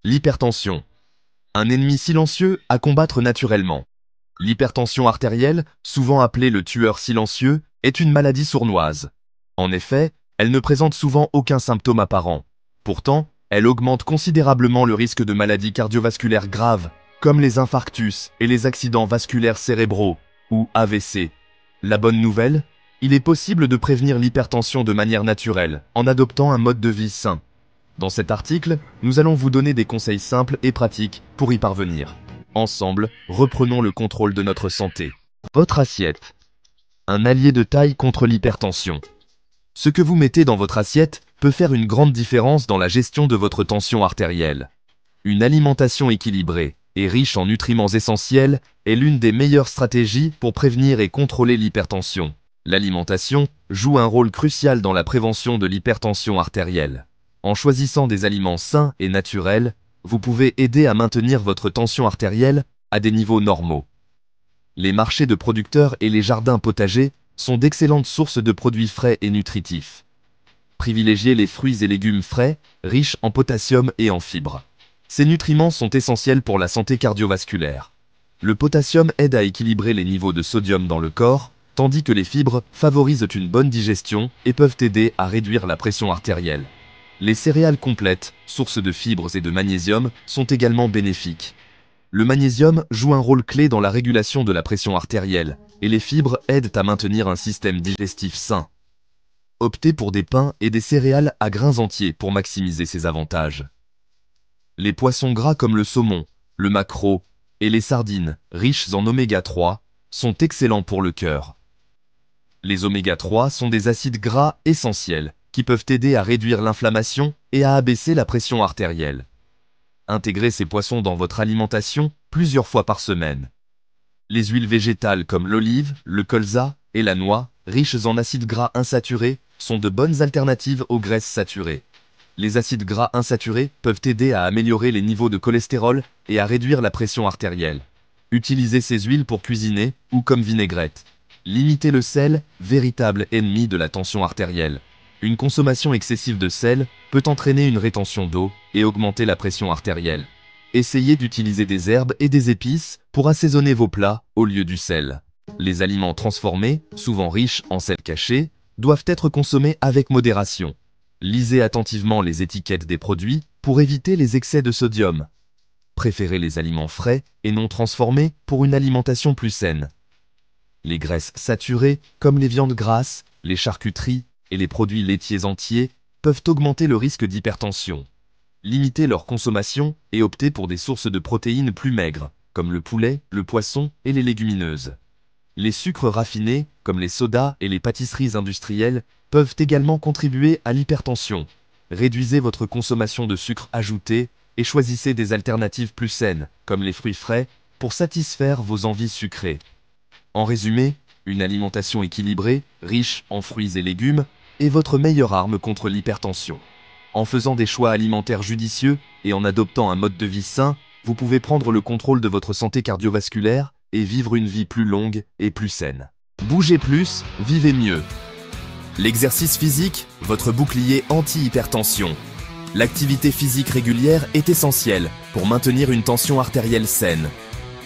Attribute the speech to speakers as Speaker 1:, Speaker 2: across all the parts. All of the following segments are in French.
Speaker 1: L'hypertension. Un ennemi silencieux à combattre naturellement. L'hypertension artérielle, souvent appelée le tueur silencieux, est une maladie sournoise. En effet, elle ne présente souvent aucun symptôme apparent. Pourtant, elle augmente considérablement le risque de maladies cardiovasculaires graves, comme les infarctus et les accidents vasculaires cérébraux, ou AVC. La bonne nouvelle, il est possible de prévenir l'hypertension de manière naturelle, en adoptant un mode de vie sain. Dans cet article, nous allons vous donner des conseils simples et pratiques pour y parvenir. Ensemble, reprenons le contrôle de notre santé. Votre assiette. Un allié de taille contre l'hypertension. Ce que vous mettez dans votre assiette peut faire une grande différence dans la gestion de votre tension artérielle. Une alimentation équilibrée et riche en nutriments essentiels est l'une des meilleures stratégies pour prévenir et contrôler l'hypertension. L'alimentation joue un rôle crucial dans la prévention de l'hypertension artérielle. En choisissant des aliments sains et naturels, vous pouvez aider à maintenir votre tension artérielle à des niveaux normaux. Les marchés de producteurs et les jardins potagers sont d'excellentes sources de produits frais et nutritifs. Privilégiez les fruits et légumes frais, riches en potassium et en fibres. Ces nutriments sont essentiels pour la santé cardiovasculaire. Le potassium aide à équilibrer les niveaux de sodium dans le corps, tandis que les fibres favorisent une bonne digestion et peuvent aider à réduire la pression artérielle. Les céréales complètes, sources de fibres et de magnésium, sont également bénéfiques. Le magnésium joue un rôle clé dans la régulation de la pression artérielle, et les fibres aident à maintenir un système digestif sain. Optez pour des pains et des céréales à grains entiers pour maximiser ces avantages. Les poissons gras comme le saumon, le maquereau et les sardines, riches en oméga 3, sont excellents pour le cœur. Les oméga 3 sont des acides gras essentiels qui peuvent aider à réduire l'inflammation et à abaisser la pression artérielle. Intégrez ces poissons dans votre alimentation plusieurs fois par semaine. Les huiles végétales comme l'olive, le colza et la noix, riches en acides gras insaturés, sont de bonnes alternatives aux graisses saturées. Les acides gras insaturés peuvent aider à améliorer les niveaux de cholestérol et à réduire la pression artérielle. Utilisez ces huiles pour cuisiner ou comme vinaigrette. Limitez le sel, véritable ennemi de la tension artérielle. Une consommation excessive de sel peut entraîner une rétention d'eau et augmenter la pression artérielle. Essayez d'utiliser des herbes et des épices pour assaisonner vos plats au lieu du sel. Les aliments transformés, souvent riches en sel caché, doivent être consommés avec modération. Lisez attentivement les étiquettes des produits pour éviter les excès de sodium. Préférez les aliments frais et non transformés pour une alimentation plus saine. Les graisses saturées, comme les viandes grasses, les charcuteries et les produits laitiers entiers, peuvent augmenter le risque d'hypertension. Limitez leur consommation et optez pour des sources de protéines plus maigres, comme le poulet, le poisson et les légumineuses. Les sucres raffinés, comme les sodas et les pâtisseries industrielles, peuvent également contribuer à l'hypertension. Réduisez votre consommation de sucre ajouté et choisissez des alternatives plus saines, comme les fruits frais, pour satisfaire vos envies sucrées. En résumé, une alimentation équilibrée, riche en fruits et légumes, est votre meilleure arme contre l'hypertension. En faisant des choix alimentaires judicieux et en adoptant un mode de vie sain, vous pouvez prendre le contrôle de votre santé cardiovasculaire et vivre une vie plus longue et plus saine. Bougez plus, vivez mieux. L'exercice physique, votre bouclier anti-hypertension. L'activité physique régulière est essentielle pour maintenir une tension artérielle saine.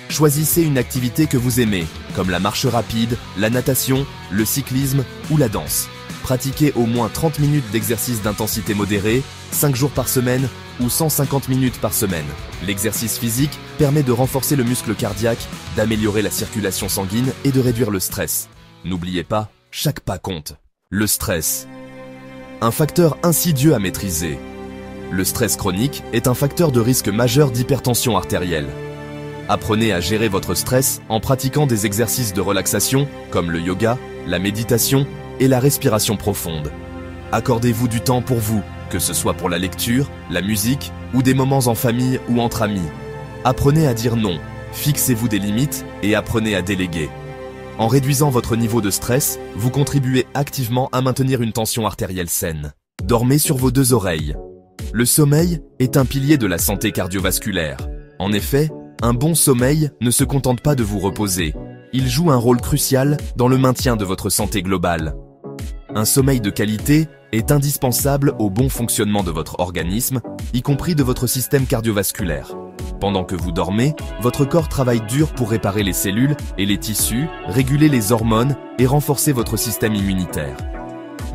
Speaker 1: Choisissez une activité que vous aimez, comme la marche rapide, la natation, le cyclisme ou la danse. Pratiquez au moins 30 minutes d'exercice d'intensité modérée, 5 jours par semaine ou 150 minutes par semaine. L'exercice physique permet de renforcer le muscle cardiaque, d'améliorer la circulation sanguine et de réduire le stress. N'oubliez pas, chaque pas compte. Le stress. Un facteur insidieux à maîtriser. Le stress chronique est un facteur de risque majeur d'hypertension artérielle. Apprenez à gérer votre stress en pratiquant des exercices de relaxation comme le yoga, la méditation et la respiration profonde. Accordez-vous du temps pour vous, que ce soit pour la lecture, la musique ou des moments en famille ou entre amis. Apprenez à dire non, fixez-vous des limites et apprenez à déléguer. En réduisant votre niveau de stress, vous contribuez activement à maintenir une tension artérielle saine. Dormez sur vos deux oreilles. Le sommeil est un pilier de la santé cardiovasculaire. En effet, un bon sommeil ne se contente pas de vous reposer. Il joue un rôle crucial dans le maintien de votre santé globale. Un sommeil de qualité est indispensable au bon fonctionnement de votre organisme, y compris de votre système cardiovasculaire. Pendant que vous dormez, votre corps travaille dur pour réparer les cellules et les tissus, réguler les hormones et renforcer votre système immunitaire.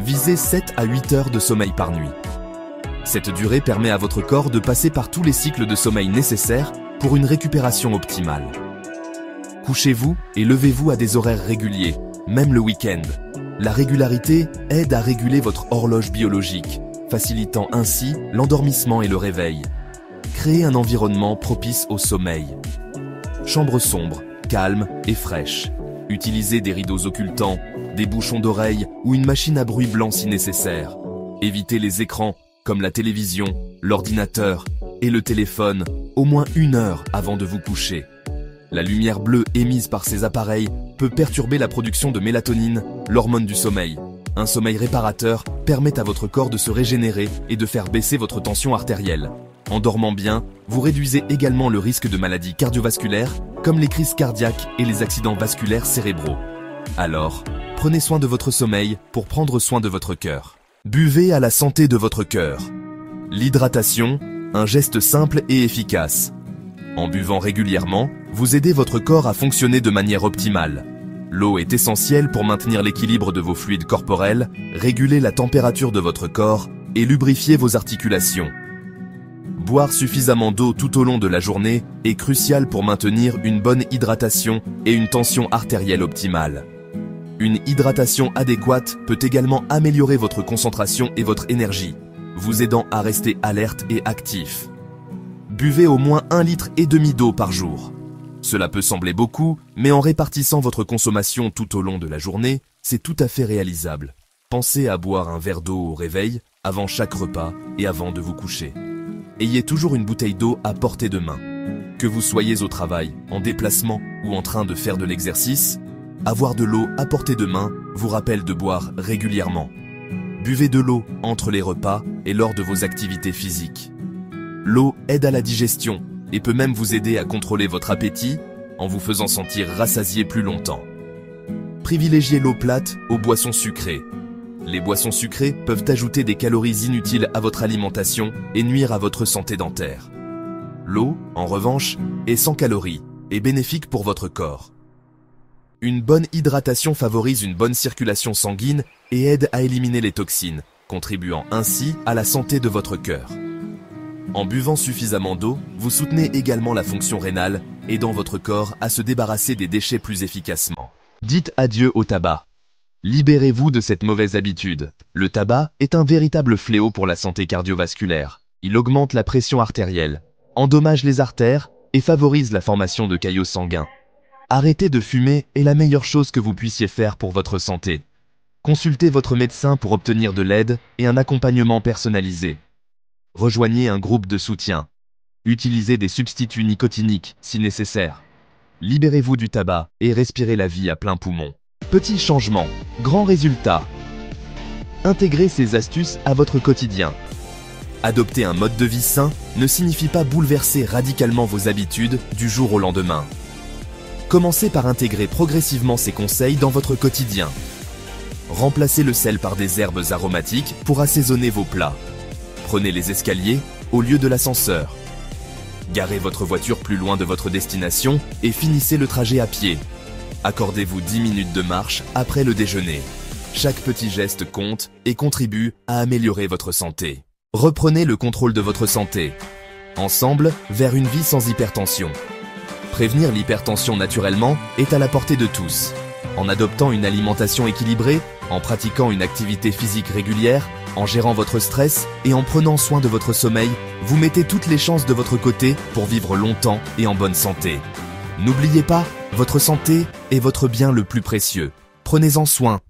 Speaker 1: Visez 7 à 8 heures de sommeil par nuit. Cette durée permet à votre corps de passer par tous les cycles de sommeil nécessaires pour une récupération optimale. Couchez-vous et levez-vous à des horaires réguliers, même le week-end. La régularité aide à réguler votre horloge biologique, facilitant ainsi l'endormissement et le réveil. Créez un environnement propice au sommeil. Chambre sombre, calme et fraîche. Utilisez des rideaux occultants, des bouchons d'oreilles ou une machine à bruit blanc si nécessaire. Évitez les écrans comme la télévision, l'ordinateur et le téléphone au moins 1 heure avant de vous coucher. La lumière bleue émise par ces appareils peut perturber la production de mélatonine, l'hormone du sommeil. Un sommeil réparateur permet à votre corps de se régénérer et de faire baisser votre tension artérielle. En dormant bien, vous réduisez également le risque de maladies cardiovasculaires comme les crises cardiaques et les accidents vasculaires cérébraux. Alors, prenez soin de votre sommeil pour prendre soin de votre cœur. Buvez à la santé de votre cœur. L'hydratation, un geste simple et efficace. En buvant régulièrement, vous aidez votre corps à fonctionner de manière optimale. L'eau est essentielle pour maintenir l'équilibre de vos fluides corporels, réguler la température de votre corps et lubrifier vos articulations. Boire suffisamment d'eau tout au long de la journée est crucial pour maintenir une bonne hydratation et une tension artérielle optimale. Une hydratation adéquate peut également améliorer votre concentration et votre énergie, vous aidant à rester alerte et actif. Buvez au moins 1,5 litre d'eau par jour. Cela peut sembler beaucoup, mais en répartissant votre consommation tout au long de la journée, c'est tout à fait réalisable. Pensez à boire un verre d'eau au réveil, avant chaque repas et avant de vous coucher. Ayez toujours une bouteille d'eau à portée de main. Que vous soyez au travail, en déplacement ou en train de faire de l'exercice, avoir de l'eau à portée de main vous rappelle de boire régulièrement. Buvez de l'eau entre les repas et lors de vos activités physiques. L'eau aide à la digestion et peut même vous aider à contrôler votre appétit en vous faisant sentir rassasié plus longtemps. Privilégiez l'eau plate aux boissons sucrées. Les boissons sucrées peuvent ajouter des calories inutiles à votre alimentation et nuire à votre santé dentaire. L'eau, en revanche, est sans calories et bénéfique pour votre corps. Une bonne hydratation favorise une bonne circulation sanguine et aide à éliminer les toxines, contribuant ainsi à la santé de votre cœur. En buvant suffisamment d'eau, vous soutenez également la fonction rénale, aidant votre corps à se débarrasser des déchets plus efficacement. Dites adieu au tabac. Libérez-vous de cette mauvaise habitude. Le tabac est un véritable fléau pour la santé cardiovasculaire. Il augmente la pression artérielle, endommage les artères et favorise la formation de caillots sanguins. Arrêter de fumer est la meilleure chose que vous puissiez faire pour votre santé. Consultez votre médecin pour obtenir de l'aide et un accompagnement personnalisé. Rejoignez un groupe de soutien. Utilisez des substituts nicotiniques si nécessaire. Libérez-vous du tabac et respirez la vie à plein poumon. Petit changement, grand résultat. Intégrez ces astuces à votre quotidien. Adopter un mode de vie sain ne signifie pas bouleverser radicalement vos habitudes du jour au lendemain. Commencez par intégrer progressivement ces conseils dans votre quotidien. Remplacez le sel par des herbes aromatiques pour assaisonner vos plats. Prenez les escaliers au lieu de l'ascenseur. Garez votre voiture plus loin de votre destination et finissez le trajet à pied. Accordez-vous 10 minutes de marche après le déjeuner. Chaque petit geste compte et contribue à améliorer votre santé. Reprenez le contrôle de votre santé. Ensemble, vers une vie sans hypertension. Prévenir l'hypertension naturellement est à la portée de tous. En adoptant une alimentation équilibrée, en pratiquant une activité physique régulière, en gérant votre stress et en prenant soin de votre sommeil, vous mettez toutes les chances de votre côté pour vivre longtemps et en bonne santé. N'oubliez pas, votre santé est votre bien le plus précieux. Prenez-en soin.